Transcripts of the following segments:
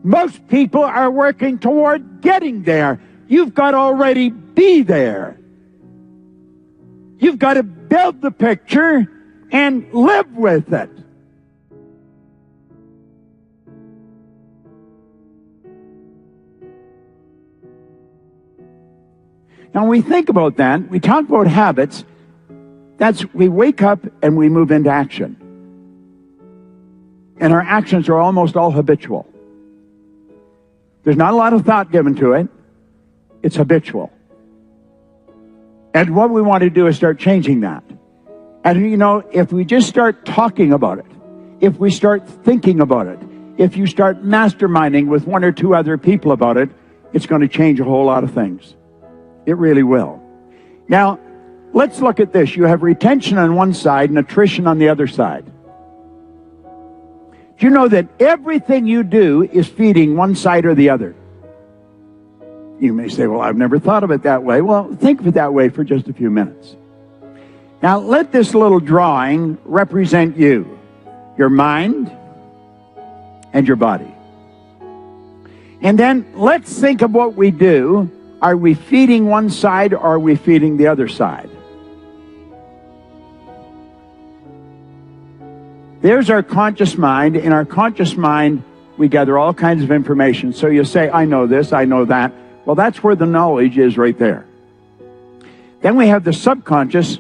Most people are working toward getting there. You've got to already be there. You've got to build the picture and live with it. Now, when we think about that, we talk about habits. We wake up and we move into action. And our actions are almost all habitual. There's not a lot of thought given to it. It's habitual. And what we want to do is start changing that. And you know, if we just start talking about it, if we start thinking about it, if you start masterminding with one or two other people about it, it's going to change a whole lot of things. It really will. Now, let's look at this. You have retention on one side and attrition on the other side. Do you know that everything you do is feeding one side or the other? You may say, well, I've never thought of it that way. Well, think of it that way for just a few minutes. Now, let this little drawing represent you, your mind, and your body. And then let's think of what we do. Are we feeding one side or are we feeding the other side? There's our conscious mind. In our conscious mind, we gather all kinds of information. So you say, I know this, I know that. Well, that's where the knowledge is right there. Then we have the subconscious,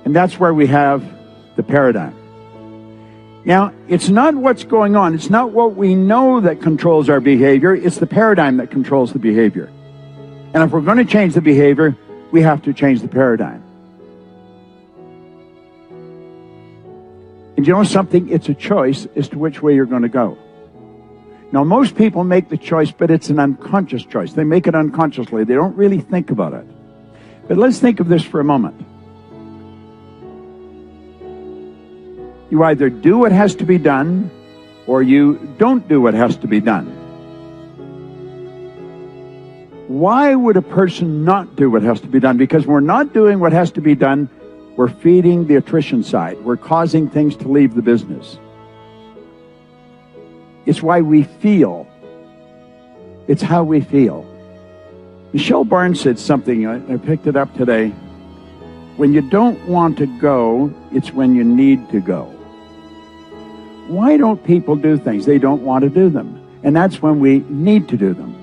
and that's where we have the paradigm. Now, it's not what's going on. It's not what we know that controls our behavior. It's the paradigm that controls the behavior. And if we're going to change the behavior, we have to change the paradigm. And you know something? It's a choice as to which way you're going to go. Now, most people make the choice, but it's an unconscious choice. They make it unconsciously. They don't really think about it. But let's think of this for a moment. You either do what has to be done, or you don't do what has to be done. Why would a person not do what has to be done? Because we're not doing what has to be done. We're feeding the attrition side. We're causing things to leave the business. It's why we feel. It's how we feel. Michelle Barnes said something, I picked it up today. When you don't want to go, it's when you need to go. Why don't people do things? They don't want to do them. And that's when we need to do them.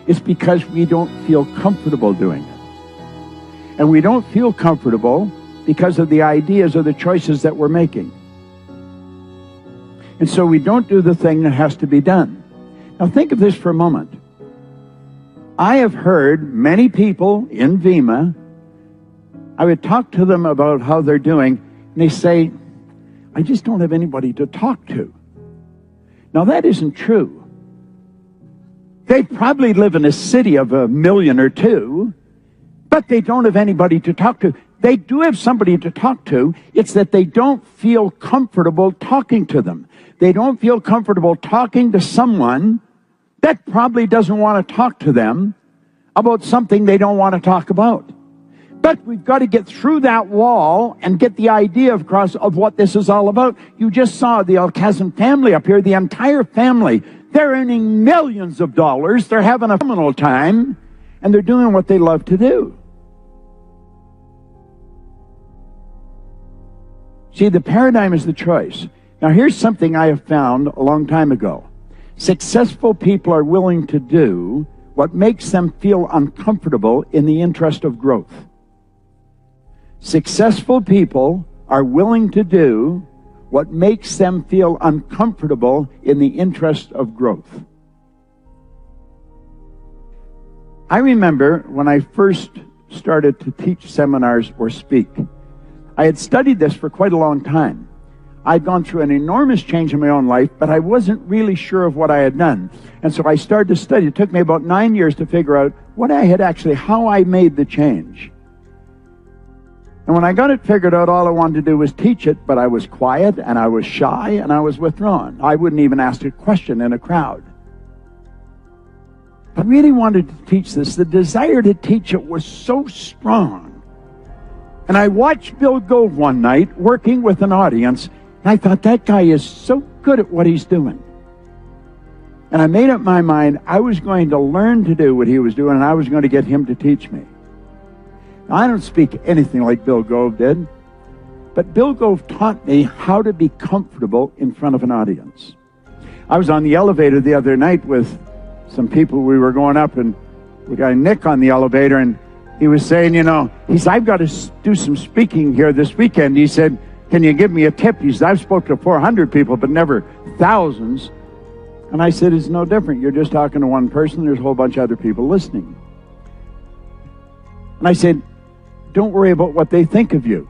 It's because we don't feel comfortable doing it. And we don't feel comfortable because of the ideas or the choices that we're making. And so we don't do the thing that has to be done. Now think of this for a moment. I have heard many people in Vima, I would talk to them about how they're doing, and they say, I just don't have anybody to talk to. Now that isn't true. They probably live in a city of 1 million or 2, but they don't have anybody to talk to. They do have somebody to talk to. It's that they don't feel comfortable talking to them. They don't feel comfortable talking to someone that probably doesn't want to talk to them about something they don't want to talk about. But we've got to get through that wall and get the idea across of what this is all about. You just saw the Alcazan family up here, the entire family. They're earning millions of dollars. They're having a phenomenal time, and they're doing what they love to do. See, the paradigm is the choice. Now, here's something I have found a long time ago. Successful people are willing to do what makes them feel uncomfortable in the interest of growth. Successful people are willing to do what makes them feel uncomfortable in the interest of growth. I remember when I first started to teach seminars or speak, I had studied this for quite a long time. I'd gone through an enormous change in my own life, but I wasn't really sure of what I had done. And so I started to study. It took me about 9 years to figure out what I had actually, how I made the change. And when I got it figured out, all I wanted to do was teach it, but I was quiet, and I was shy, and I was withdrawn. I wouldn't even ask a question in a crowd. I really wanted to teach this. The desire to teach it was so strong. And I watched Bill Gove one night working with an audience, and I thought, that guy is so good at what he's doing. And I made up my mind I was going to learn to do what he was doing, and I was going to get him to teach me. Now, I don't speak anything like Bill Gove did, but Bill Gove taught me how to be comfortable in front of an audience. I was on the elevator the other night with some people. We were going up, and we got Nick on the elevator, and he was saying, he said, I've got to do some speaking here this weekend. He said, can you give me a tip? He said, I've spoken to 400 people, but never thousands. And I said, it's no different. You're just talking to one person. There's a whole bunch of other people listening. And I said, don't worry about what they think of you.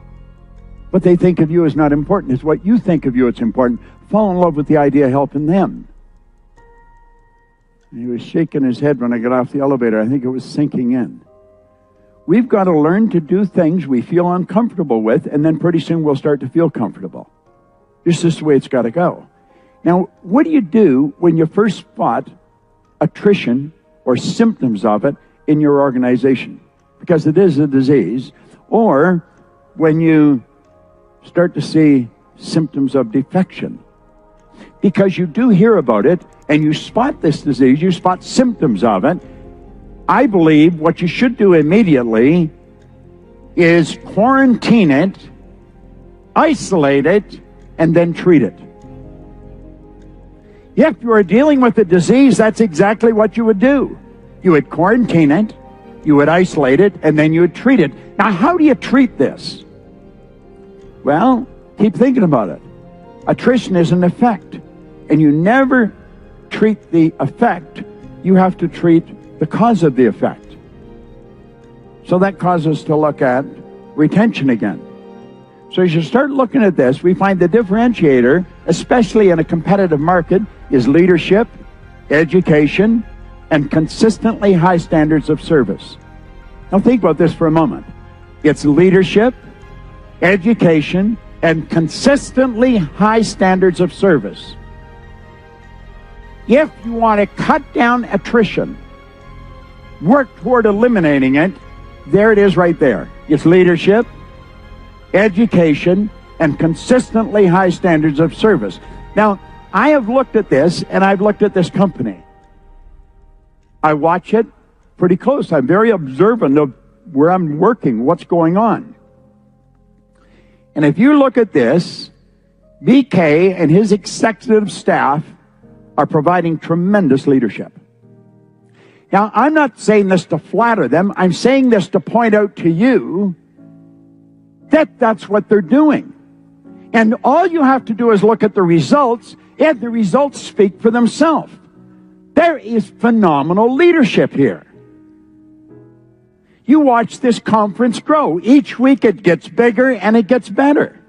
What they think of you is not important. It's what you think of you that's important. Fall in love with the idea of helping them. And he was shaking his head when I got off the elevator. I think it was sinking in. We've got to learn to do things we feel uncomfortable with, and then pretty soon we'll start to feel comfortable. This is the way it's got to go. Now, what do you do when you first spot attrition or symptoms of it in your organization? Because it is a disease. Or when you start to see symptoms of defection. Because you do hear about it, and you spot this disease, you spot symptoms of it. I believe what you should do immediately is quarantine it, isolate it, and then treat it. If you are dealing with a disease, that's exactly what you would do. You would quarantine it, you would isolate it, and then you would treat it. Now, how do you treat this? Well, keep thinking about it. Attrition is an effect, and you never treat the effect. You have to treat the cause of the effect. So that causes us to look at retention again. So as you start looking at this, we find the differentiator, especially in a competitive market, is leadership, education, and consistently high standards of service. Now think about this for a moment. It's leadership, education, and consistently high standards of service. If you want to cut down attrition, work toward eliminating it, there it is right there. It's leadership, education, and consistently high standards of service. Now, I have looked at this, and I've looked at this company. I watch it pretty close. I'm very observant of where I'm working, what's going on. And if you look at this, BK and his executive staff are providing tremendous leadership. Now, I'm not saying this to flatter them. I'm saying this to point out to you that that's what they're doing. And all you have to do is look at the results, and the results speak for themselves. There is phenomenal leadership here. You watch this conference grow. Each week it gets bigger and it gets better.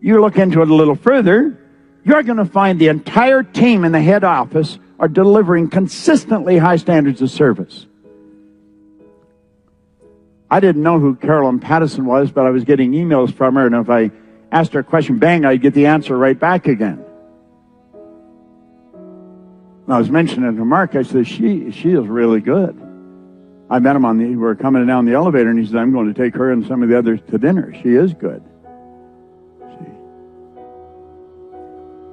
You look into it a little further, you're going to find the entire team in the head office are delivering consistently high standards of service. I didn't know who Carolyn Pattison was, but I was getting emails from her, and if I asked her a question, bang, I'd get the answer right back again. And I was mentioning to Mark, I said, she is really good. I met him we were coming down the elevator, and he said, I'm going to take her and some of the others to dinner. She is good.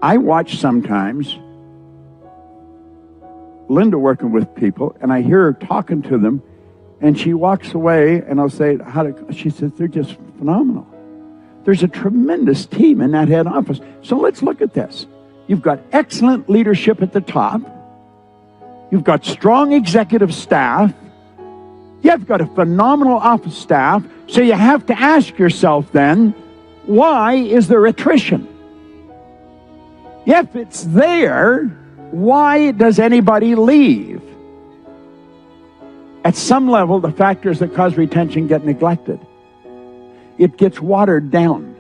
I watch sometimes Linda working with people, and I hear her talking to them, and she walks away, and I'll say, she says, they're just phenomenal. There's a tremendous team in that head office. So let's look at this. You've got excellent leadership at the top. You've got strong executive staff. You've got a phenomenal office staff. So you have to ask yourself then, why is there attrition? If it's there, why does anybody leave? At some level, the factors that cause retention get neglected. It gets watered down.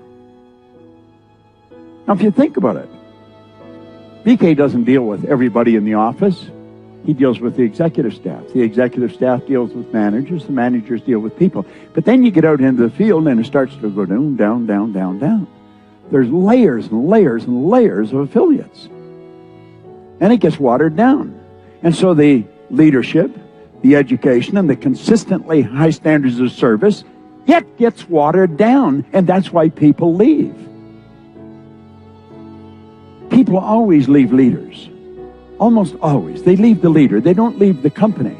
Now, if you think about it, BK doesn't deal with everybody in the office. He deals with the executive staff. The executive staff deals with managers. The managers deal with people. But then you get out into the field, and it starts to go down, down, down, down, down. There's layers and layers and layers of affiliates. And it gets watered down. And so the leadership, the education, and the consistently high standards of service, it gets watered down. And that's why people leave. People always leave leaders. Almost always. They leave the leader. They don't leave the company.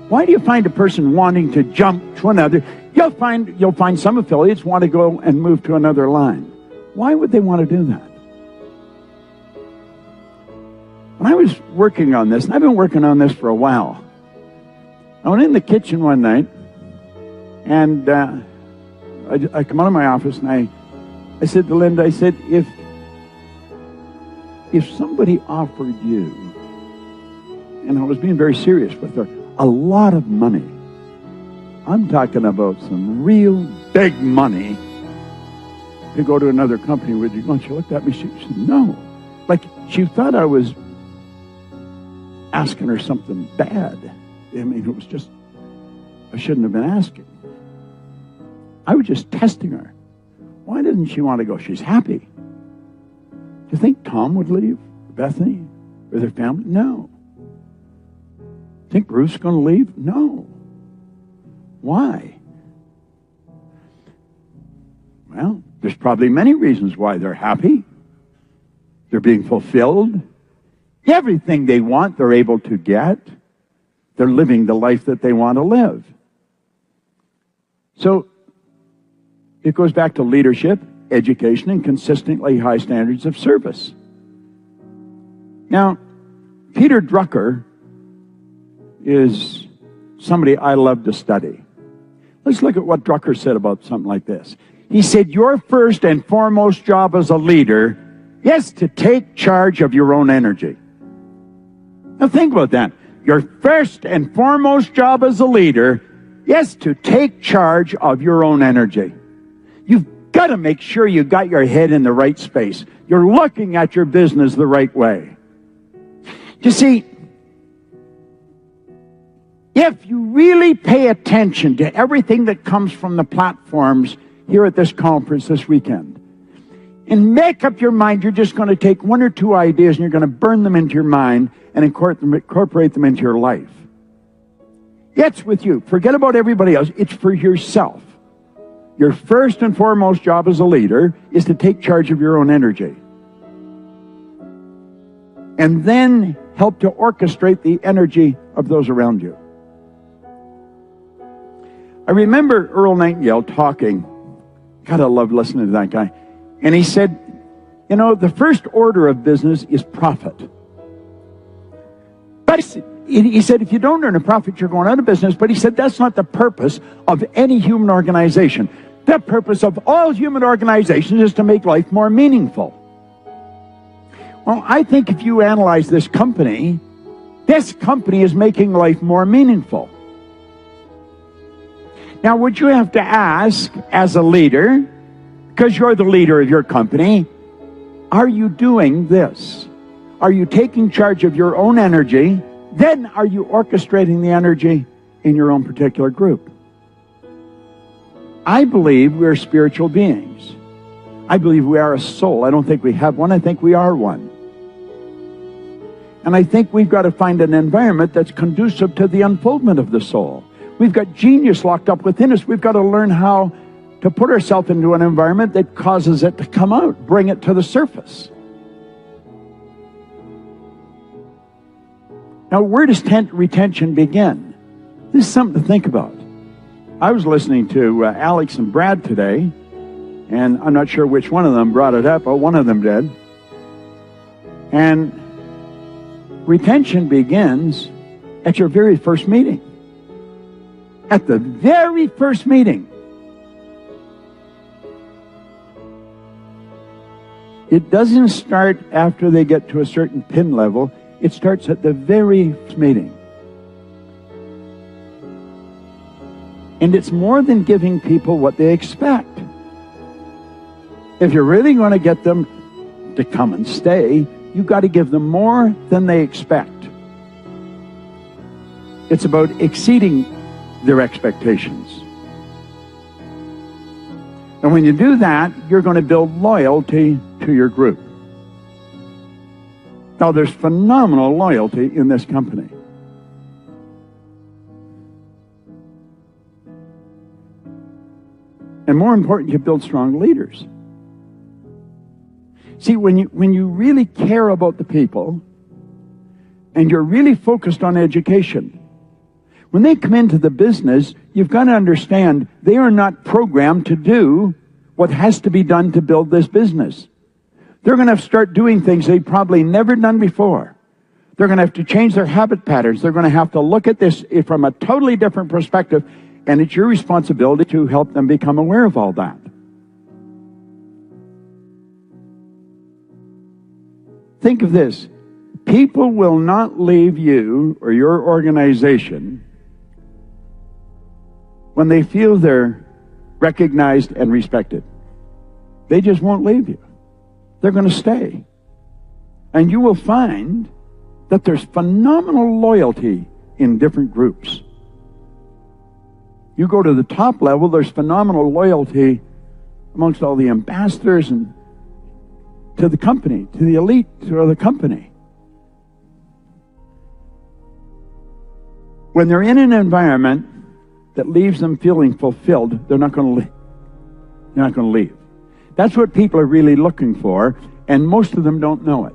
Why do you find a person wanting to jump to another? You'll find some affiliates want to go and move to another line. Why would they want to do that? When I was working on this, and I've been working on this for a while, I went in the kitchen one night, and I come out of my office, and I said to Linda, I said, if somebody offered you, and I was being very serious with her, a lot of money, I'm talking about some real big money, to go to another company, would you go? And she looked at me, she said, no. Like she thought I was asking her something bad. I mean, it was just, I shouldn't have been asking. I was just testing her. Why didn't she want to go? She's happy. Do you think Tom would leave? Bethany? With her family? No. Think Bruce is going to leave? No. Why? Well, there's probably many reasons why they're happy. They're being fulfilled. Everything they want, they're able to get. They're living the life that they want to live. So, it goes back to leadership, education, and consistently high standards of service. Now, Peter Drucker is somebody I love to study. Let's look at what Drucker said about something like this. He said, your first and foremost job as a leader is to take charge of your own energy. Now think about that. Your first and foremost job as a leader is to take charge of your own energy. You've got to make sure you got your head in the right space. You're looking at your business the right way. You see, if you really pay attention to everything that comes from the platforms here at this conference this weekend, and make up your mind, you're just going to take one or two ideas and you're going to burn them into your mind and incorporate them into your life. It's with you. Forget about everybody else. It's for yourself. Your first and foremost job as a leader is to take charge of your own energy. And then help to orchestrate the energy of those around you. I remember Earl Nightingale talking. God, I love listening to that guy. And he said, you know, the first order of business is profit. But he said, if you don't earn a profit, you're going out of business. But he said, that's not the purpose of any human organization. The purpose of all human organizations is to make life more meaningful. Well, I think if you analyze this company is making life more meaningful. Now, would you have to ask, as a leader, because you're the leader of your company, are you doing this? Are you taking charge of your own energy? Then are you orchestrating the energy in your own particular group? I believe we're spiritual beings. I believe we are a soul. I don't think we have one. I think we are one. And I think we've got to find an environment that's conducive to the unfoldment of the soul. We've got genius locked up within us. We've got to learn how to put ourselves into an environment that causes it to come out, bring it to the surface. Now, where does retention begin? This is something to think about. I was listening to Alex and Brad today, and I'm not sure which one of them brought it up, but one of them did. And retention begins at your very first meeting. At the very first meeting. It doesn't start after they get to a certain pin level. It starts at the very first meeting. And it's more than giving people what they expect. If you're really going to get them to come and stay, you've got to give them more than they expect. It's about exceeding their expectations. And when you do that, you're going to build loyalty to your group. Now, there's phenomenal loyalty in this company. And more important, you build strong leaders. See, when you really care about the people and you're really focused on education, when they come into the business, you've got to understand they are not programmed to do what has to be done to build this business. They're going to have to start doing things they've probably never done before. They're going to have to change their habit patterns. They're going to have to look at this from a totally different perspective, and it's your responsibility to help them become aware of all that. Think of this. People will not leave you or your organization when they feel they're recognized and respected. They just won't leave you. They're going to stay. And you will find that there's phenomenal loyalty in different groups. You go to the top level, there's phenomenal loyalty amongst all the ambassadors and to the company, to the elite, to the company. When they're in an environment that leaves them feeling fulfilled, they're not going to leave. They're not going to leave. That's what people are really looking for, and most of them don't know it.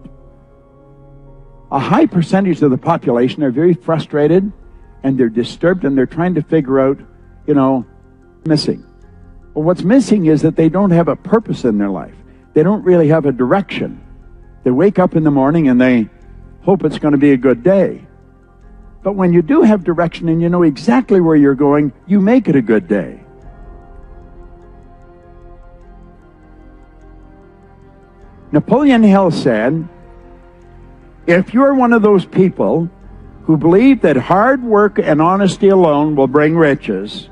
A high percentage of the population are very frustrated, and they're disturbed, and they're trying to figure out, missing. Well, what's missing is that they don't have a purpose in their life. They don't really have a direction. They wake up in the morning and they hope it's going to be a good day. But when you do have direction and you know exactly where you're going, you make it a good day. Napoleon Hill said, if you're one of those people who believe that hard work and honesty alone will bring riches,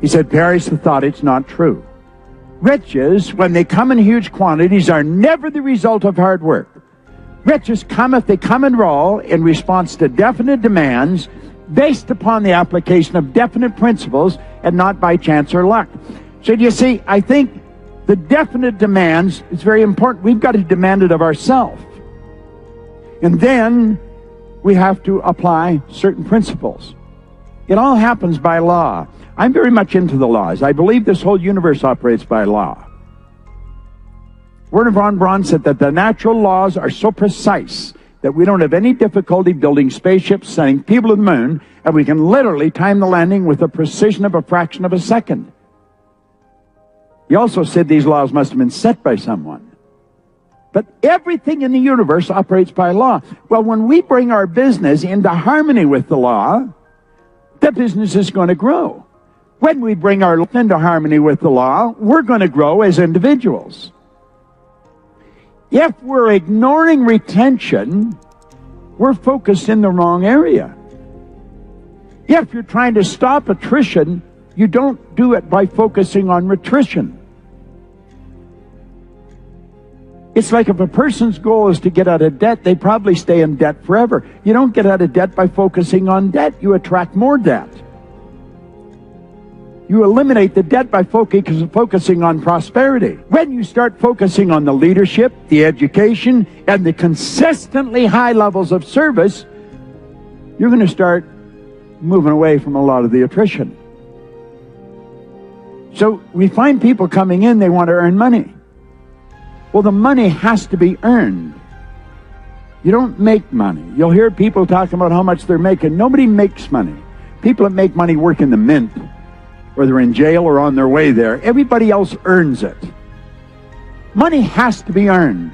he said, perish the thought, it's not true. Riches, when they come in huge quantities, are never the result of hard work. Riches come if they come in raw in response to definite demands based upon the application of definite principles and not by chance or luck. So do you see, I think the definite demands is very important. We've got to demand it of ourselves. And then we have to apply certain principles. It all happens by law. I'm very much into the laws. I believe this whole universe operates by law. Werner von Braun said that the natural laws are so precise that we don't have any difficulty building spaceships, sending people to the moon, and we can literally time the landing with the precision of a fraction of a second. He also said these laws must have been set by someone. But everything in the universe operates by law. Well, when we bring our business into harmony with the law, the business is going to grow. When we bring our life into harmony with the law, we're going to grow as individuals. If we're ignoring retention, we're focused in the wrong area. If you're trying to stop attrition, you don't do it by focusing on retrition. It's like if a person's goal is to get out of debt, they probably stay in debt forever. You don't get out of debt by focusing on debt. You attract more debt. You eliminate the debt by focusing on prosperity. When you start focusing on the leadership, the education, and the consistently high levels of service, you're going to start moving away from a lot of the attrition. So we find people coming in, they want to earn money. Well, the money has to be earned. You don't make money. You'll hear people talking about how much they're making. Nobody makes money. People that make money work in the mint, or they're in jail or on their way there. Everybody else earns it. Money has to be earned.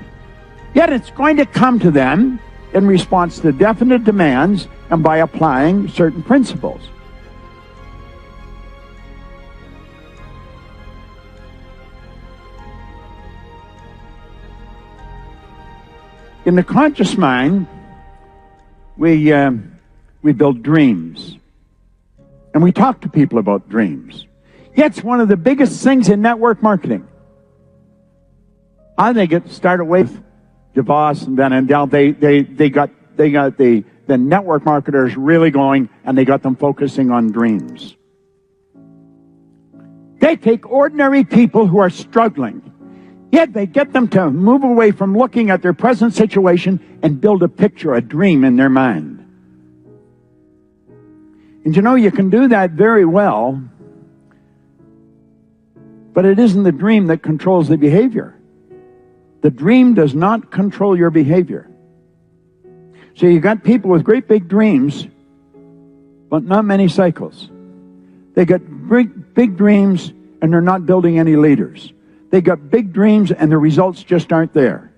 Yet it's going to come to them in response to definite demands and by applying certain principles. In the conscious mind, we build dreams. And we talk to people about dreams. It's one of the biggest things in network marketing. I think it started with DeVos and Van Andel. They got the network marketers really going, and they got them focusing on dreams. They take ordinary people who are struggling, yet they get them to move away from looking at their present situation and build a picture, a dream in their mind. And you can do that very well, but it isn't the dream that controls the behavior. The dream does not control your behavior. So you got people with great big dreams, but not many cycles. They got big dreams and they're not building any leaders. They got big dreams and the results just aren't there.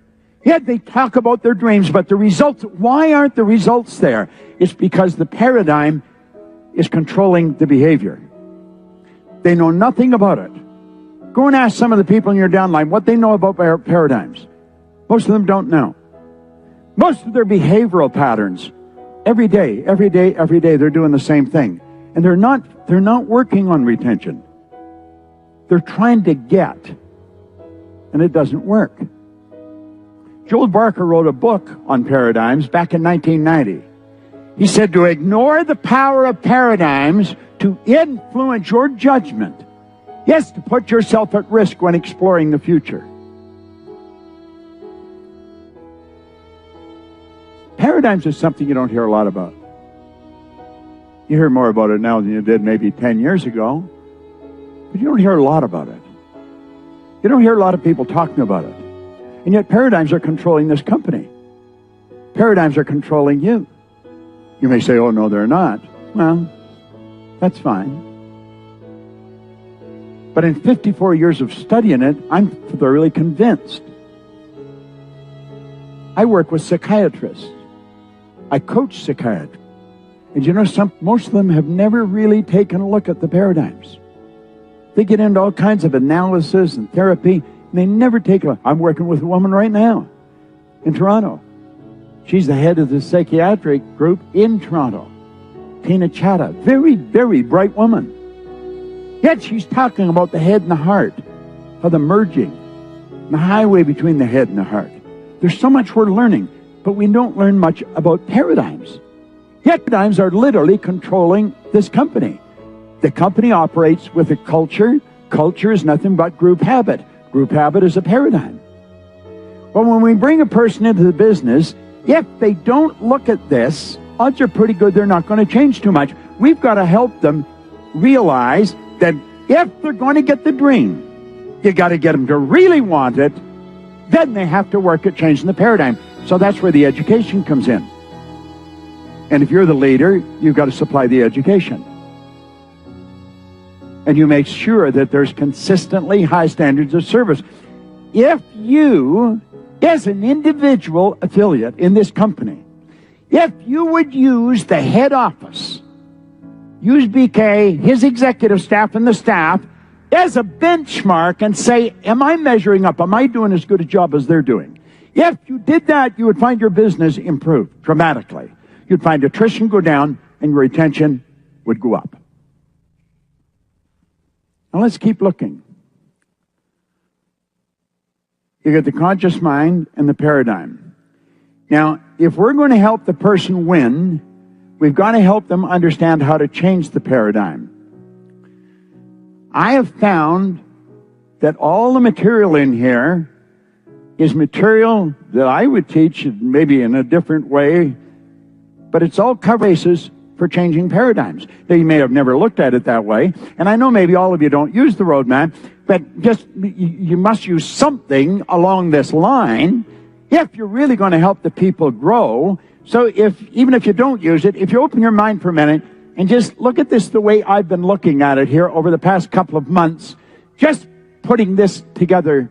Yet they talk about their dreams, but the results, why aren't the results there? It's because the paradigm is controlling the behavior. They know nothing about it. Go and ask some of the people in your downline what they know about paradigms. Most of them don't know. Most of their behavioral patterns, every day, they're doing the same thing. And they're not working on retention. They're trying to get, and it doesn't work. Joel Barker wrote a book on paradigms back in 1990. He said to ignore the power of paradigms to influence your judgment. Yes, to put yourself at risk when exploring the future. Paradigms is something you don't hear a lot about. You hear more about it now than you did maybe 10 years ago, but you don't hear a lot about it. You don't hear a lot of people talking about it. And yet paradigms are controlling this company. Paradigms are controlling you. You may say, oh, no, they're not. Well, that's fine. But in 54 years of studying it, I'm thoroughly convinced. I work with psychiatrists. I coach psychiatrists. And you know, most of them have never really taken a look at the paradigms. They get into all kinds of analysis and therapy, and they never take a look. I'm working with a woman right now in Toronto. She's the head of the psychiatric group in Toronto. Tina Chadha, very, very bright woman. Yet she's talking about the head and the heart, how the merging, the highway between the head and the heart. There's so much we're learning, but we don't learn much about paradigms. Yet paradigms are literally controlling this company. The company operates with a culture. Culture is nothing but group habit. Group habit is a paradigm. But when we bring a person into the business, if they don't look at this, odds are pretty good they're not going to change too much. We've got to help them realize that if they're going to get the dream, you got to get them to really want it. Then they have to work at changing the paradigm. So that's where the education comes in. And if you're the leader, you've got to supply the education. And you make sure that there's consistently high standards of service. If you, as an individual affiliate in this company, if you would use the head office, use BK, his executive staff, and the staff as a benchmark and say, am I measuring up? Am I doing as good a job as they're doing? If you did that, you would find your business improve dramatically. You'd find attrition go down and your retention would go up. Now let's keep looking. You get the conscious mind and the paradigm. Now, if we're going to help the person win, we've got to help them understand how to change the paradigm. I have found that all the material in here is material that I would teach maybe in a different way, but it's all cover bases for changing paradigms. Now, you may have never looked at it that way, and I know maybe all of you don't use the roadmap, but just you must use something along this line if you're really going to help the people grow. So even if you don't use it, if you open your mind for a minute and just look at this the way I've been looking at it here over the past couple of months, just putting this together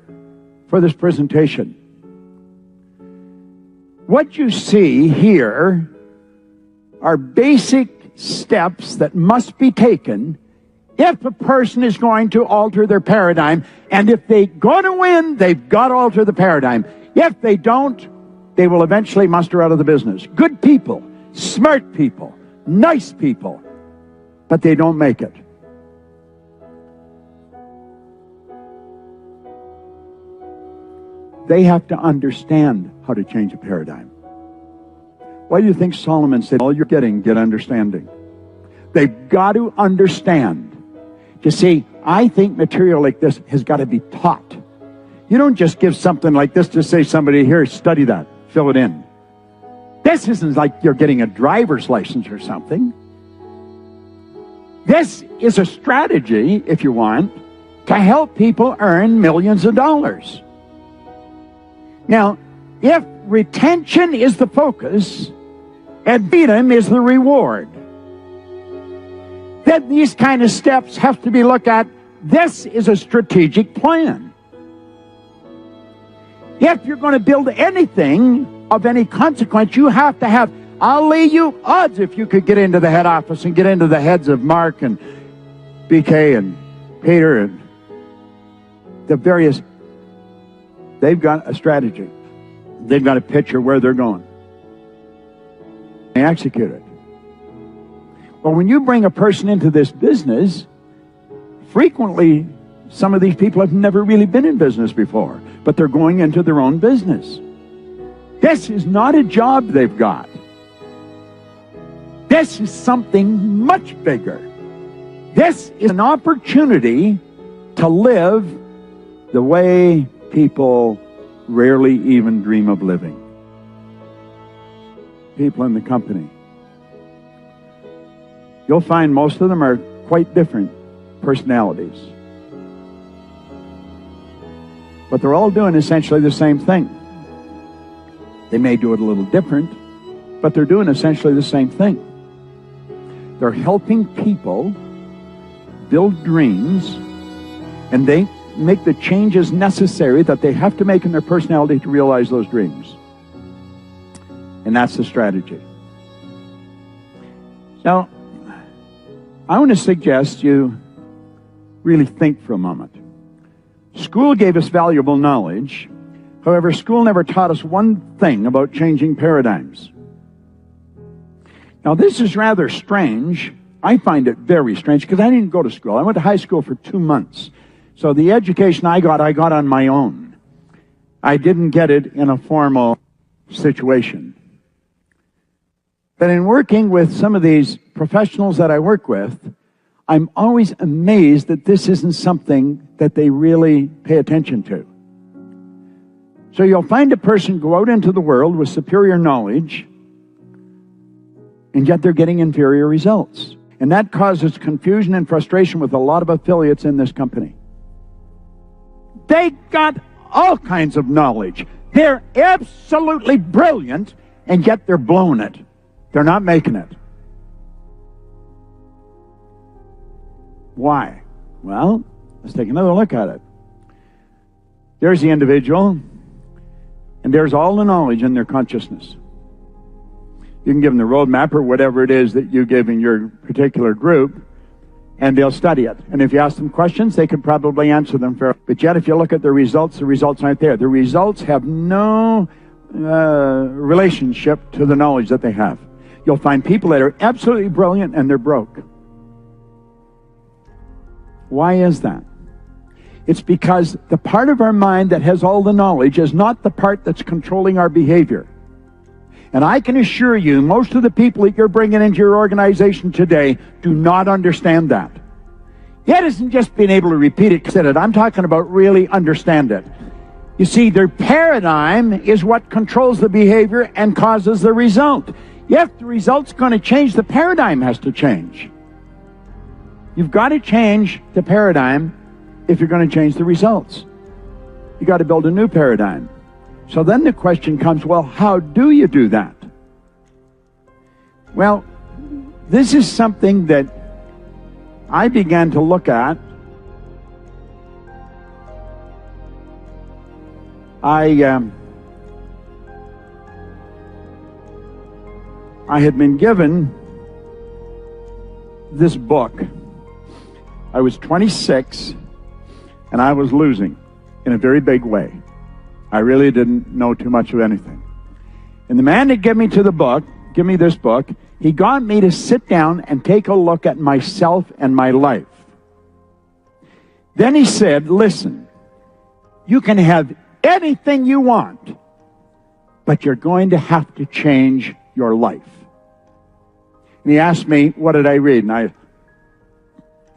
for this presentation. What you see here are basic steps that must be taken if a person is going to alter their paradigm. And if they're going to win, they've got to alter the paradigm. If they don't, they will eventually muster out of the business. Good people, smart people, nice people, but they don't make it. They have to understand how to change a paradigm. Why do you think Solomon said, all you're getting, get understanding? They've got to understand. You see, I think material like this has got to be taught. You don't just give something like this to say somebody, here, study that, fill it in. This isn't like you're getting a driver's license or something. This is a strategy, if you want, to help people earn millions of dollars. Now, if retention is the focus and freedom is the reward, then these kind of steps have to be looked at. This is a strategic plan. If you're going to build anything of any consequence, you have to have, I'll lay you odds if you could get into the head office and get into the heads of Mark and BK and Peter and the various, they've got a strategy. They've got a picture where they're going. They execute it. But when you bring a person into this business, frequently some of these people have never really been in business before, but they're going into their own business. This is not a job they've got. This is something much bigger. This is an opportunity to live the way people rarely even dream of living. People in the company. You'll find most of them are quite different personalities. But they're all doing essentially the same thing. They may do it a little different, but they're doing essentially the same thing. They're helping people build dreams, and they make the changes necessary that they have to make in their personality to realize those dreams. And that's the strategy. So, I want to suggest you really think for a moment. School gave us valuable knowledge. However, school never taught us one thing about changing paradigms. Now, this is rather strange. I find it very strange because I didn't go to school. I went to high school for 2 months. So the education I got on my own. I didn't get it in a formal situation. But in working with some of these professionals that I work with, I'm always amazed that this isn't something that they really pay attention to. So you'll find a person go out into the world with superior knowledge, and yet they're getting inferior results. And that causes confusion and frustration with a lot of affiliates in this company. They got all kinds of knowledge. They're absolutely brilliant, and yet they're blowing it. They're not making it. Why? Well, let's take another look at it. There's the individual, and there's all the knowledge in their consciousness. You can give them the roadmap or whatever it is that you give in your particular group, and they'll study it. And if you ask them questions, they could probably answer them fairly. But yet, if you look at the results aren't there. The results have no relationship to the knowledge that they have. You'll find people that are absolutely brilliant and they're broke. Why is that? It's because the part of our mind that has all the knowledge is not the part that's controlling our behavior. And I can assure you, most of the people that you're bringing into your organization today do not understand that. It isn't just being able to repeat it, I'm talking about really understand it. You see, their paradigm is what controls the behavior and causes the result. If the result's going to change, the paradigm has to change. You've got to change the paradigm if you're going to change the results. You've got to build a new paradigm. So then the question comes, well, how do you do that? Well, this is something that I began to look at. I had been given this book. I was 26, and I was losing in a very big way. I really didn't know too much of anything. And the man that gave me this book, he got me to sit down and take a look at myself and my life. Then he said, listen, you can have anything you want, but you're going to have to change your life. And he asked me, what did I read? And I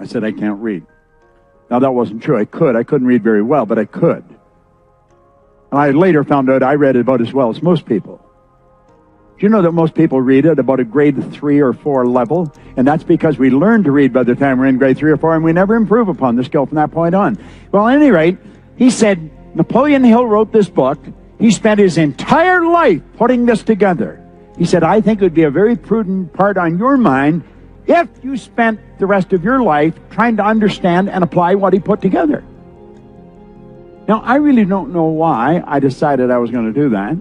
said, I can't read. Now, that wasn't true. I couldn't read very well, but I could. And I later found out I read it about as well as most people. Do you know that most people read at about a grade 3 or 4 level? And that's because we learn to read by the time we're in grade 3 or 4, and we never improve upon the skill from that point on. Well, at any rate, he said, Napoleon Hill wrote this book. He spent his entire life putting this together. He said, I think it would be a very prudent part on your mind if you spent the rest of your life trying to understand and apply what he put together. Now, I really don't know why I decided I was going to do that,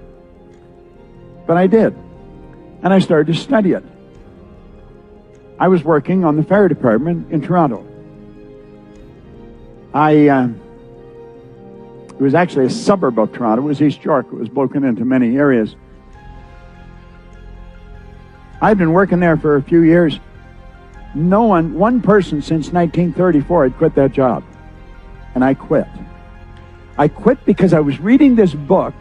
but I did. And I started to study it. I was working on the fire department in Toronto. It was actually a suburb of Toronto. It was East York. It was broken into many areas. I'd been working there for a few years. One person since 1934 had quit that job. And I quit. I quit because I was reading this book,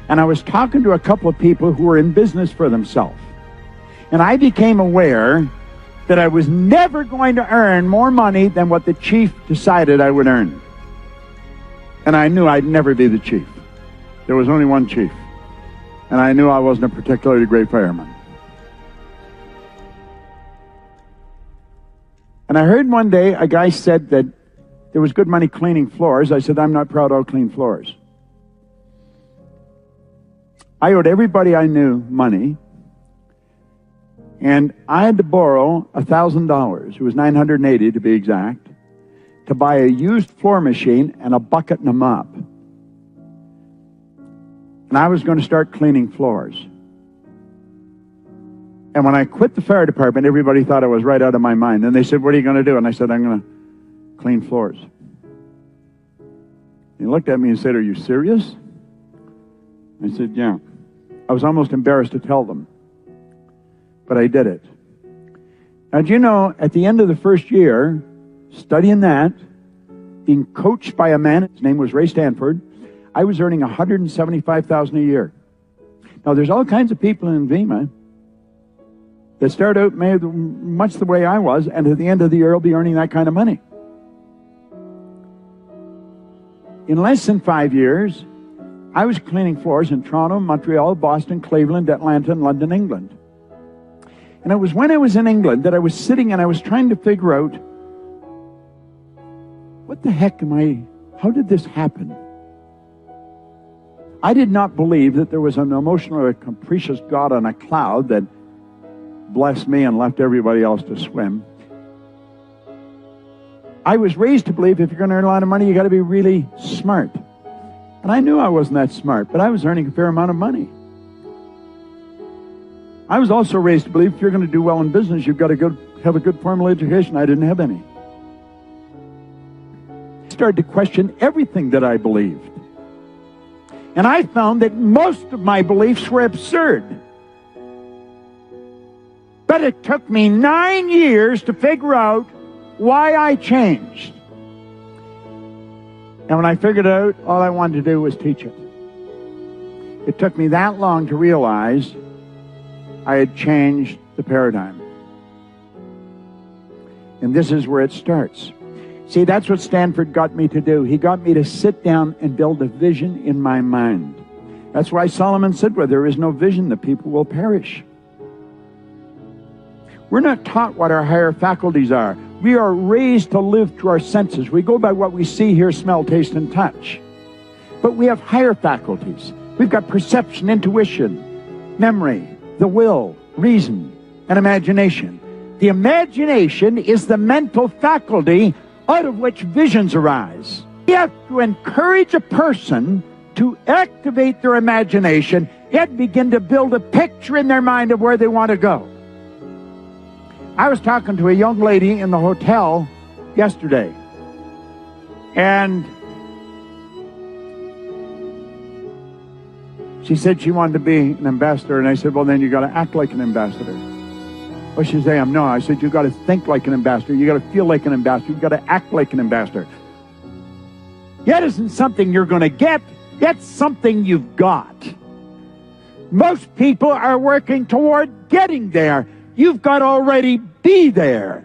and I was talking to a couple of people who were in business for themselves. And I became aware that I was never going to earn more money than what the chief decided I would earn. And I knew I'd never be the chief. There was only one chief. And I knew I wasn't a particularly great fireman. And I heard one day a guy said that there was good money cleaning floors. I said, I'm not proud I'll clean floors. I owed everybody I knew money. And I had to borrow $1,000, it was $980 to be exact, to buy a used floor machine and a bucket and a mop. And I was going to start cleaning floors. And when I quit the fire department, everybody thought I was right out of my mind. And they said, what are you going to do? And I said, I'm going to clean floors. He looked at me and said, are you serious? I said, yeah. I was almost embarrassed to tell them. But I did it. Now, do you know, at the end of the first year, studying that, being coached by a man, his name was Ray Stanford, I was earning $175,000 a year. Now, there's all kinds of people in Vima that start out much the way I was, and at the end of the year, will be earning that kind of money. In less than 5 years, I was cleaning floors in Toronto, Montreal, Boston, Cleveland, Atlanta, and London, England. And it was when I was in England that I was sitting and I was trying to figure out, what the heck how did this happen? I did not believe that there was an emotional or a capricious God on a cloud that blessed me and left everybody else to swim. I was raised to believe if you're going to earn a lot of money, you got to be really smart. And I knew I wasn't that smart, but I was earning a fair amount of money. I was also raised to believe if you're going to do well in business, you've got to have a good formal education. I didn't have any. I started to question everything that I believed. And I found that most of my beliefs were absurd. But it took me 9 years to figure out why I changed. And when I figured out, all I wanted to do was teach it. It took me that long to realize I had changed the paradigm. And this is where it starts. See, that's what Stanford got me to do. He got me to sit down and build a vision in my mind. That's why Solomon said, where there is no vision, the people will perish. We're not taught what our higher faculties are. We are raised to live through our senses. We go by what we see, hear, smell, taste, and touch. But we have higher faculties. We've got perception, intuition, memory, the will, reason, and imagination. The imagination is the mental faculty out of which visions arise. You have to encourage a person to activate their imagination and begin to build a picture in their mind of where they want to go. I was talking to a young lady in the hotel yesterday, and she said she wanted to be an ambassador, and I said, well, then you got to act like an ambassador. Well, she said, no. I said, you got to think like an ambassador. You got to feel like an ambassador. You got to act like an ambassador. That isn't something you're going to get. That's something you've got. Most people are working toward getting there. You've got to already be there.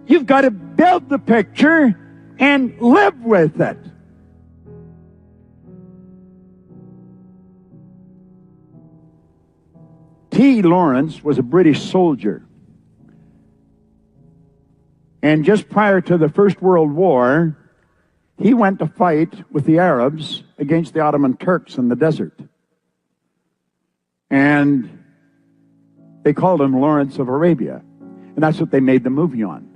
You've got to build the picture and live with it. T. Lawrence was a British soldier. And just prior to the First World War, He went to fight with the Arabs against the Ottoman Turks in the desert. And they called him Lawrence of Arabia. And that's what they made the movie on.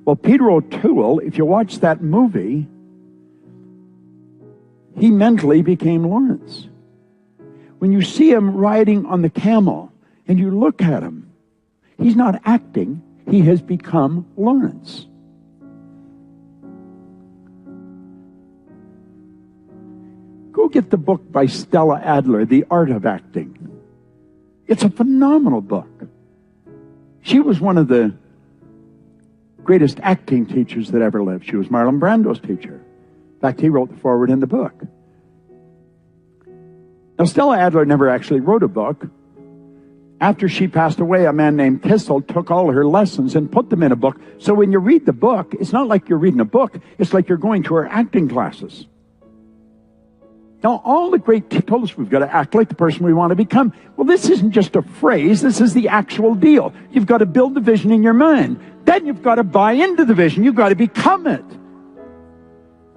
Well, Peter O'Toole, if you watch that movie, he mentally became Lawrence. When you see him riding on the camel and you look at him, he's not acting, he has become Lawrence. Go get the book by Stella Adler, The Art of Acting. It's a phenomenal book. She was one of the greatest acting teachers that ever lived. She was Marlon Brando's teacher. In fact, he wrote the foreword in the book. Now, Stella Adler never actually wrote a book. After she passed away, a man named Kissel took all her lessons and put them in a book. So when you read the book, it's not like you're reading a book. It's like you're going to her acting classes. Now, all the great told us we've got to act like the person we want to become. Well, this isn't just a phrase. This is the actual deal. You've got to build the vision in your mind. Then you've got to buy into the vision. You've got to become it.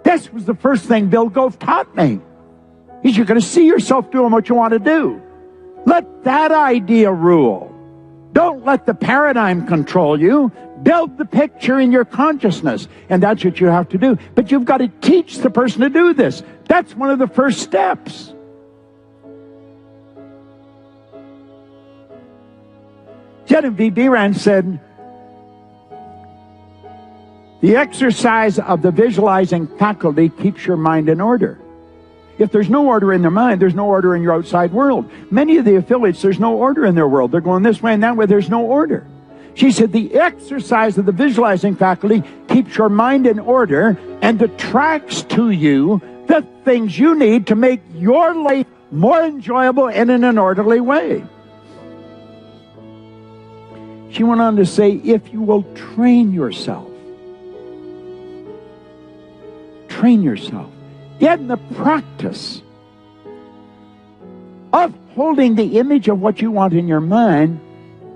This was the first thing Bill Gove taught me. Is you're going to see yourself doing what you want to do. Let that idea rule. Don't let the paradigm control you. Build the picture in your consciousness. And that's what you have to do. But you've got to teach the person to do this. That's one of the first steps. Genevieve Behrend said, the exercise of the visualizing faculty keeps your mind in order. If there's no order in their mind, there's no order in your outside world. Many of the affiliates, there's no order in their world. They're going this way and that way. There's no order. She said the exercise of the visualizing faculty keeps your mind in order and attracts to you the things you need to make your life more enjoyable and in an orderly way. She went on to say, if you will train yourself, get in the practice of holding the image of what you want in your mind,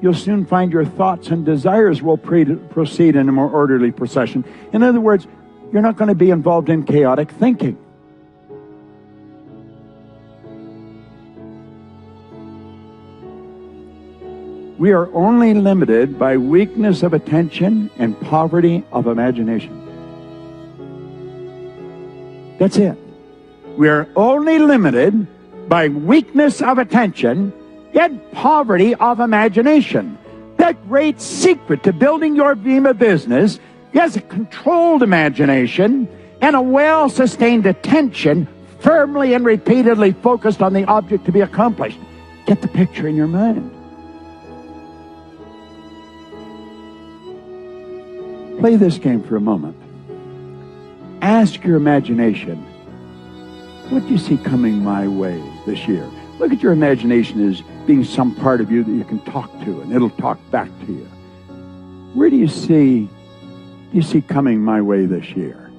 you'll soon find your thoughts and desires will proceed in a more orderly procession. In other words, you're not going to be involved in chaotic thinking. We are only limited by weakness of attention and poverty of imagination. That's it. We are only limited by weakness of attention and poverty of imagination. The great secret to building your Vima business is a controlled imagination and a well-sustained attention firmly and repeatedly focused on the object to be accomplished. Get the picture in your mind. Play this game for a moment. Ask your imagination, what do you see coming my way this year? Look at your imagination as being some part of you that you can talk to, and it'll talk back to you. Where do you see coming my way this year?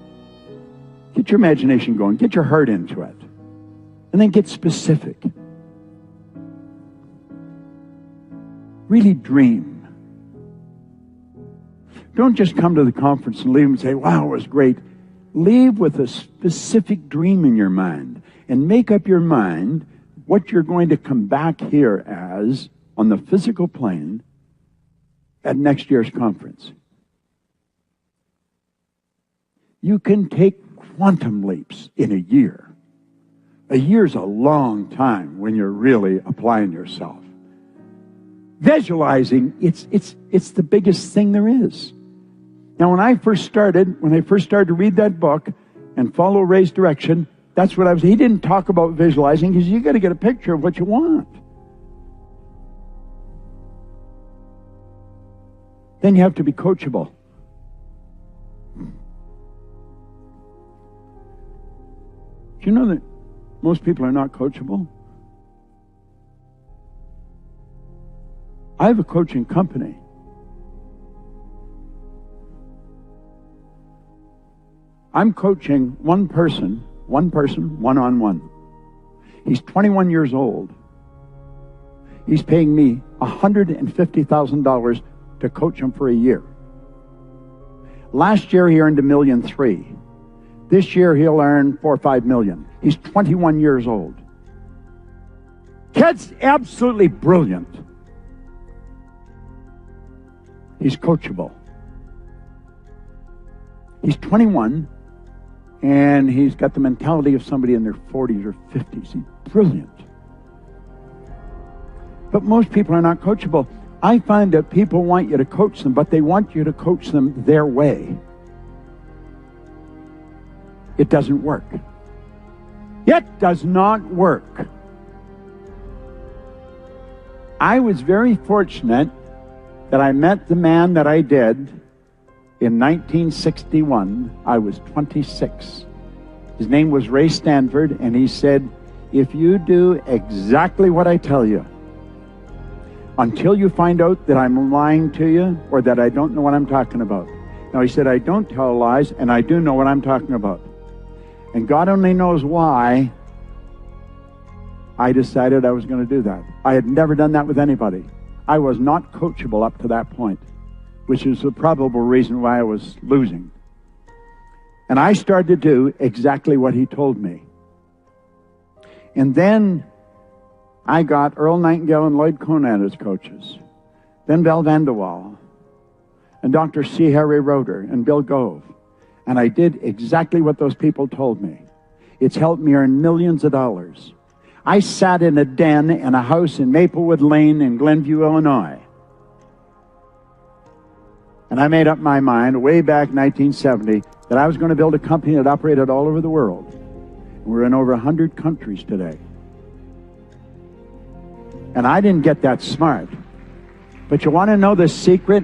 Get your imagination going. Get your heart into it. And then get specific. Really dream. Don't just come to the conference and leave and say, wow, it was great. Leave with a specific dream in your mind and make up your mind what you're going to come back here as on the physical plane at next year's conference. You can take quantum leaps in a year. A year's a long time when you're really applying yourself. Visualizing, it's the biggest thing there is. Now, when I first started to read that book and follow Ray's direction, that's what he didn't talk about visualizing because you got to get a picture of what you want. Then you have to be coachable. Do you know that most people are not coachable? I have a coaching company. I'm coaching one person, one-on-one. He's 21 years old. He's paying me $150,000 to coach him for a year. Last year, he earned $1.3 million. This year he'll earn 4 or 5 million. He's 21 years old. Kid's absolutely brilliant. He's coachable. He's 21, and he's got the mentality of somebody in their 40s or 50s. He's brilliant. But most people are not coachable. I find that people want you to coach them, but they want you to coach them their way. It doesn't work. It does not work. I was very fortunate that I met the man that I did in 1961. I was 26. His name was Ray Stanford, and he said, if you do exactly what I tell you, until you find out that I'm lying to you or that I don't know what I'm talking about. Now, he said, I don't tell lies, and I do know what I'm talking about. And God only knows why I decided I was going to do that. I had never done that with anybody. I was not coachable up to that point, which is the probable reason why I was losing. And I started to do exactly what he told me. And then I got Earl Nightingale and Lloyd Conant as coaches. Then Val Vanderwall and Dr. C. Harry Roeder and Bill Gove. And I did exactly what those people told me. It's helped me earn millions of dollars. I sat in a den in a house in Maplewood Lane in Glenview, Illinois. And I made up my mind way back in 1970 that I was going to build a company that operated all over the world. And we're in over 100 countries today. And I didn't get that smart. But you want to know the secret?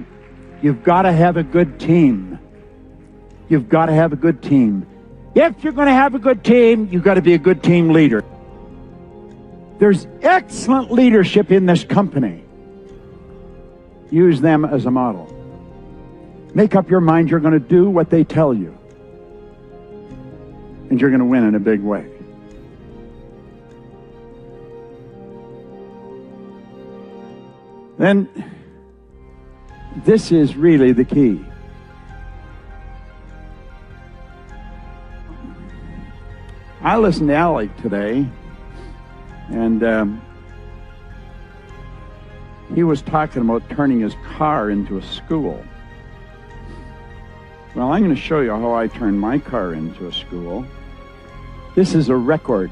You've got to have a good team. You've got to have a good team. If you're going to have a good team, you've got to be a good team leader. There's excellent leadership in this company. Use them as a model. Make up your mind you're going to do what they tell you. And you're going to win in a big way. Then, this is really the key. I listened to Alec today, and he was talking about turning his car into a school. Well, I'm going to show you how I turned my car into a school. This is a record.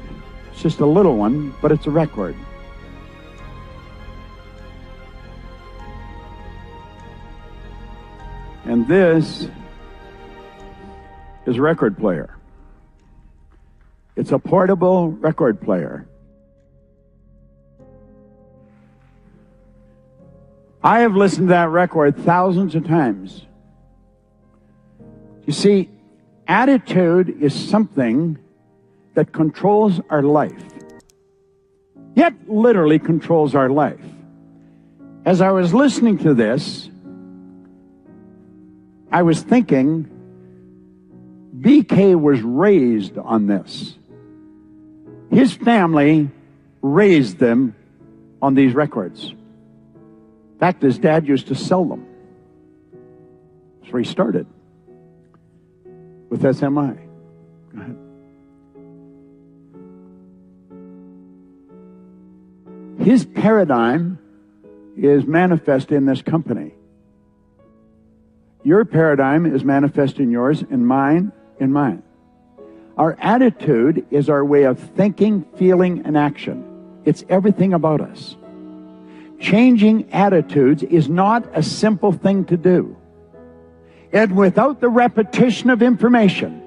It's just a little one, but it's a record. And this is a record player. It's a portable record player. I have listened to that record thousands of times. You see, attitude is something that controls our life. It literally controls our life. As I was listening to this, I was thinking, BK was raised on this. His family raised them on these records. In fact, his dad used to sell them. That's where he started with SMI. Go ahead. His paradigm is manifest in this company. Your paradigm is manifest in yours, in mine, in mine. Our attitude is our way of thinking, feeling, and action. It's everything about us. Changing attitudes is not a simple thing to do. And without the repetition of information,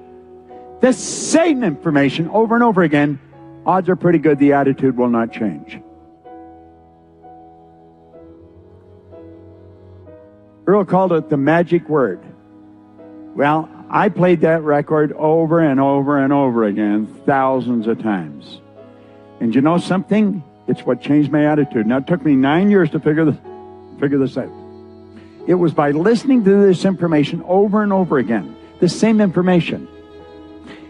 the same information over and over again, odds are pretty good the attitude will not change. Earl called it the magic word. Well, I played that record over and over and over again, thousands of times. And you know something? It's what changed my attitude. Now, it took me 9 years to figure this out. It was by listening to this information over and over again, the same information.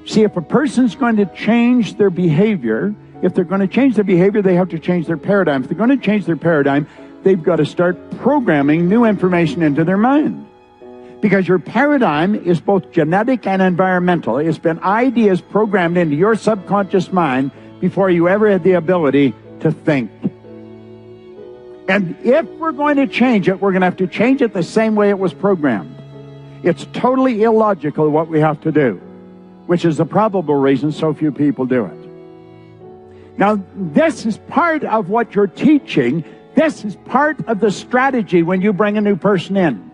See, if a person's going to change their behavior, if they're going to change their behavior, they have to change their paradigm. If they're going to change their paradigm, they've got to start programming new information into their mind. Because your paradigm is both genetic and environmental. It's been ideas programmed into your subconscious mind before you ever had the ability to think. And if we're going to change it, we're going to have to change it the same way it was programmed. It's totally illogical what we have to do, which is the probable reason so few people do it. Now, this is part of what you're teaching. This is part of the strategy when you bring a new person in.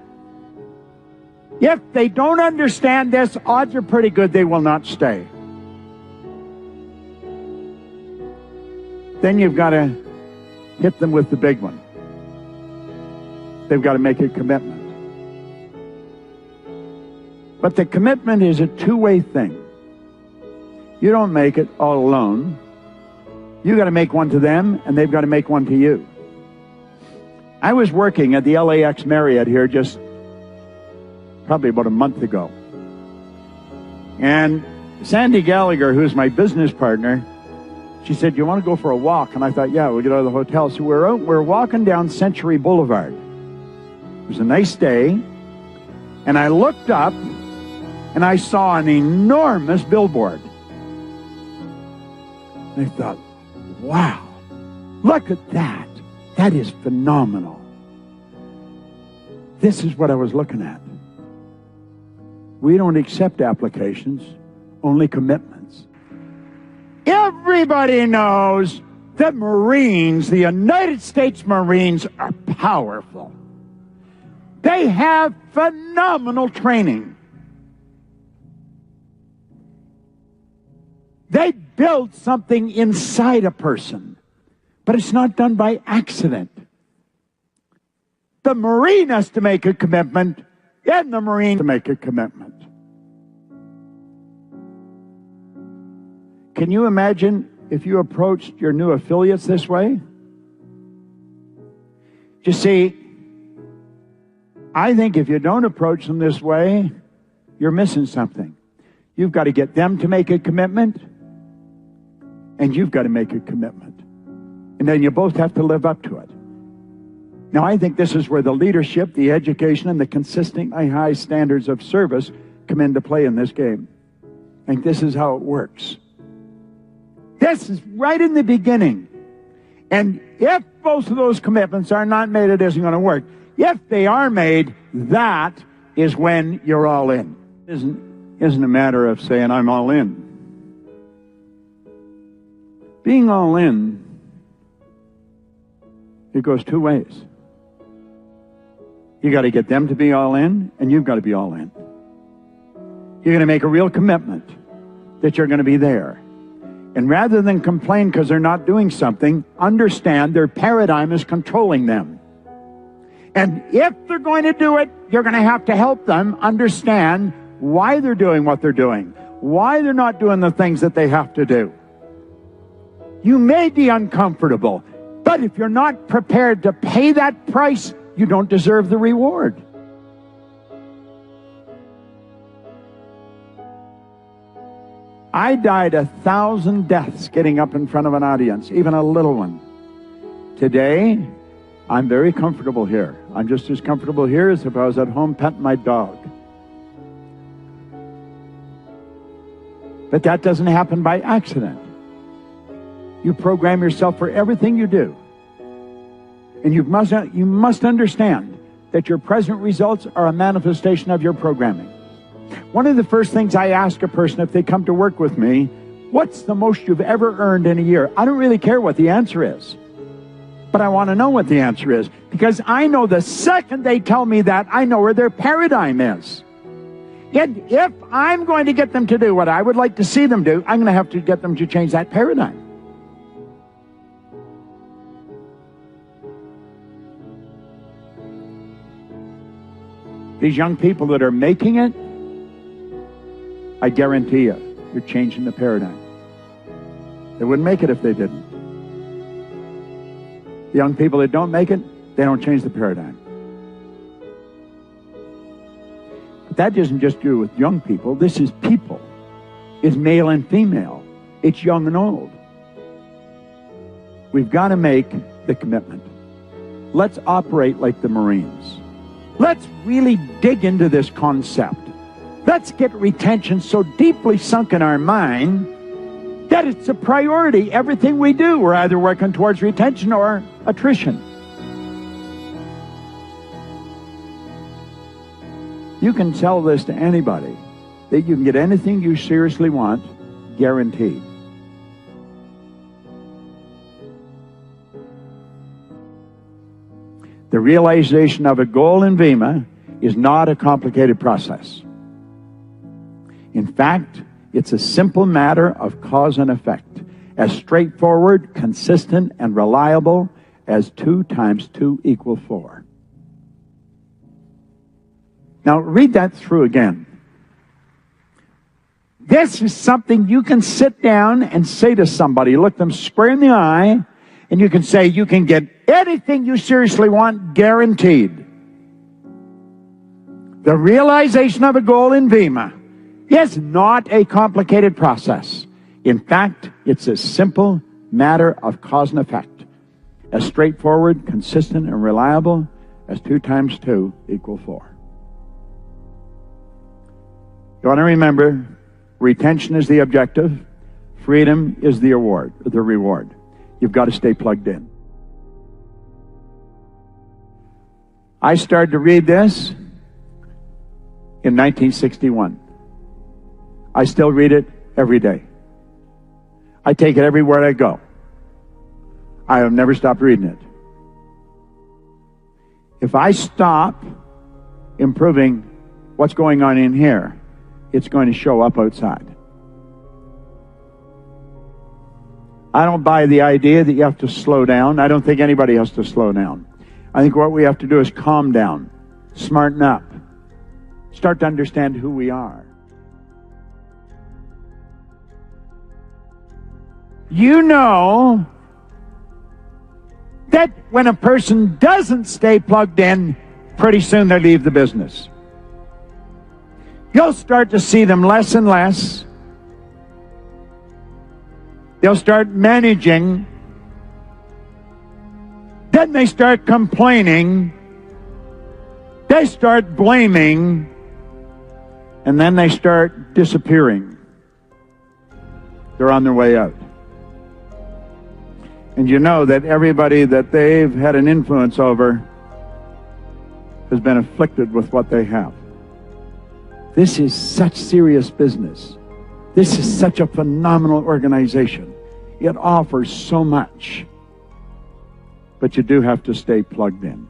If they don't understand this, odds are pretty good they will not stay. Then you've got to hit them with the big one. They've got to make a commitment. But the commitment is a two-way thing. You don't make it all alone. You got to make one to them, and they've got to make one to you. I was working at the LAX Marriott here just probably about a month ago. And Sandy Gallagher, who's my business partner, she said, "You want to go for a walk?" And I thought, yeah, we'll get out of the hotel. So we're walking down Century Boulevard. It was a nice day. And I looked up, and I saw an enormous billboard. And I thought, wow, look at that. That is phenomenal. This is what I was looking at. We don't accept applications, only commitments. Everybody knows that Marines, the United States Marines, are powerful. They have phenomenal training. They build something inside a person, but it's not done by accident. The Marine has to make a commitment, and the Marine to make a commitment. Can you imagine if you approached your new affiliates this way? You see, I think if you don't approach them this way, you're missing something. You've got to get them to make a commitment, and you've got to make a commitment. And then you both have to live up to it. Now, I think this is where the leadership, the education, and the consistently high standards of service come into play in this game. I think this is how it works. This is right in the beginning. And if both of those commitments are not made, it isn't going to work. If they are made, that is when you're all in. It isn't a matter of saying, I'm all in. Being all in, it goes two ways. You got to get them to be all in, and you've got to be all in. You're going to make a real commitment that you're going to be there. And rather than complain because they're not doing something, understand their paradigm is controlling them. And if they're going to do it, you're going to have to help them understand why they're doing what they're doing, why they're not doing the things that they have to do. You may be uncomfortable, but if you're not prepared to pay that price, you don't deserve the reward. I died 1,000 deaths getting up in front of an audience, even a little one. Today, I'm very comfortable here. I'm just as comfortable here as if I was at home petting my dog. But that doesn't happen by accident. You program yourself for everything you do. And you must understand that your present results are a manifestation of your programming. One of the first things I ask a person if they come to work with me, what's the most you've ever earned in a year? I don't really care what the answer is, but I want to know what the answer is, because I know the second they tell me that, I know where their paradigm is. And if I'm going to get them to do what I would like to see them do, I'm going to have to get them to change that paradigm. These young people that are making it, I guarantee you, you're changing the paradigm. They wouldn't make it if they didn't. The young people that don't make it, they don't change the paradigm. But that doesn't just do with young people. This is people. It's male and female. It's young and old. We've got to make the commitment. Let's operate like the Marines. Let's really dig into this concept. Let's get retention so deeply sunk in our mind that it's a priority. Everything we do, we're either working towards retention or attrition. You can tell this to anybody, that you can get anything you seriously want, guaranteed. The realization of a goal in VIMA is not a complicated process. In fact, it's a simple matter of cause and effect, as straightforward, consistent, and reliable as 2 times 2 equal 4. Now, read that through again. This is something you can sit down and say to somebody, look them square in the eye, and you can say, you can get anything you seriously want, guaranteed. The realization of a goal in VIMA is not a complicated process. In fact, it's a simple matter of cause and effect, as straightforward, consistent, and reliable as 2 times 2 equal 4. You want to remember, retention is the objective, freedom is the reward. You've got to stay plugged in. I started to read this in 1961. I still read it every day. I take it everywhere I go. I have never stopped reading it. If I stop improving what's going on in here, it's going to show up outside. I don't buy the idea that you have to slow down. I don't think anybody has to slow down. I think what we have to do is calm down, smarten up, start to understand who we are. You know that when a person doesn't stay plugged in, pretty soon they leave the business. You'll start to see them less and less. They'll start managing. Then they start complaining. They start blaming. And then they start disappearing. They're on their way out. And you know that everybody that they've had an influence over has been afflicted with what they have. This is such serious business. This is such a phenomenal organization. It offers so much. But you do have to stay plugged in.